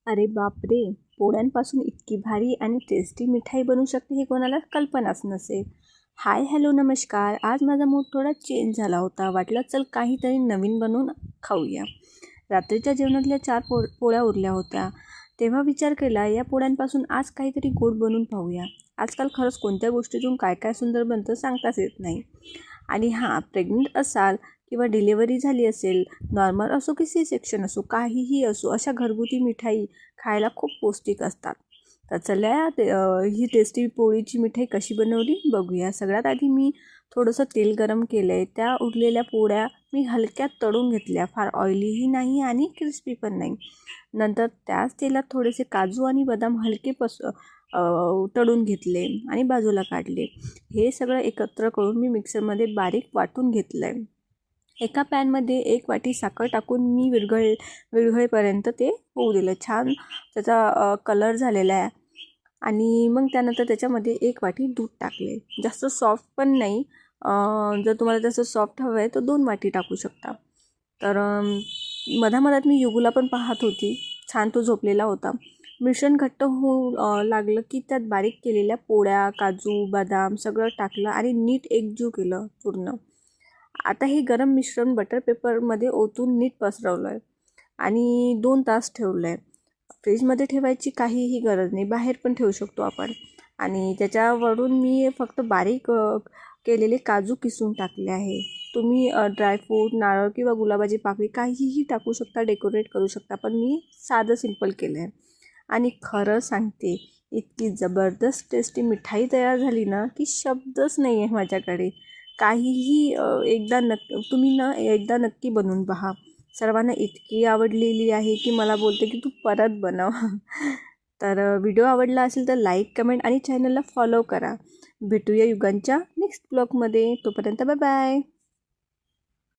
अरे बापरे! पोळ्यांपासून इतकी भारी आणि टेस्टी मिठाई बनू शकते हे कोणाला कल्पनाच नसेल. हाय, हॅलो, नमस्कार. आज माझा मूड थोडा चेंज झाला होता. वाटलं चल काहीतरी नवीन बनवून खाऊया. रात्रीच्या जेवणातल्या 4 पोळ्या उरल्या होत्या. तेव्हा विचार केला या पोळ्यांपासून आज काहीतरी गोड बनवून पाहूया. आजकाल खरंच कोणत्या गोष्टीतून काय काय सुंदर बनतं सांगताच येत नाही. आणि हां, प्रेग्नंट असाल किंवा डिलिव्हरी झाली असेल, नॉर्मल असो की सी सेक्शन असो, काहीही असो, अशा घरगुती मिठाई खायला खूप पौष्टिक असतात. तर चला ही टेस्टी पोळीची मिठाई कशी बनवली बघूया. सगळ्यात आधी मी थोडंसं तेल गरम केलं आहे. त्या उरलेल्या पोळ्या मी हलक्यात तळून घेतल्या. फार ऑइलीही नाही आणि क्रिस्पी पण नाही. नंतर त्याच तेलात थोडेसे काजू आणि बदाम हलके तळून घेतले आणि बाजूला काढले. हे सगळं एकत्र करून मी मिक्सरमध्ये बारीक वाटून घेतलं आहे. एका पॅनमध्ये 1 वाटी साखर टाकून मी विरघळेपर्यंत ते होऊ दिलं. छान त्याचा कलर झालेला आहे. आणि मग त्यानंतर त्याच्यामध्ये 1 वाटी दूध टाकले. जास्त सॉफ्ट पण नाही. जर तुम्हाला जास्त सॉफ्ट हवं आहे तर 2 वाटी टाकू शकता. तर मधामधात मी युगूला पण पाहत होती. छान तो झोपलेला होता. मिश्रण घट्ट होऊ लागलं की त्यात बारीक केलेल्या पोळ्या, काजू, बदाम सगळं टाकलं आणि नीट एकजीव केलं पूर्ण. आता हे गरम मिश्रण बटर पेपरमध्ये ओतून नीट पसरवलं आहे आणि 2 तास ठेवलं आहे. फ्रीजमध्ये ठेवायची काहीही गरज नाही, बाहेर पण ठेवू शकतो आपण. आणि त्याच्यावरून मी फक्त बारीक केलेले काजू किसून टाकले आहे. तुम्ही ड्रायफ्रूट, नारळ किंवा गुलाबाची पाकळी काहीही टाकू शकता, डेकोरेट करू शकता, पण मी साधं सिंपल केलं आहे. आणि खरं सांगते, इतकी जबरदस्त टेस्टी मिठाई तयार झाली ना की शब्दच नाही आहे माझ्याकडे. काहीही तुम्ही एकदा नक्की बनवून पहा. सर्वांना इतकी आवडलेली आहे की मला बोलते की तू परत बनव. तर व्हिडिओ आवडला असेल तर लाईक, कमेंट आणि चॅनलला फॉलो करा. भेटूया युगांच्या नेक्स्ट ब्लॉगमध्ये. तोपर्यंत बाय बाय.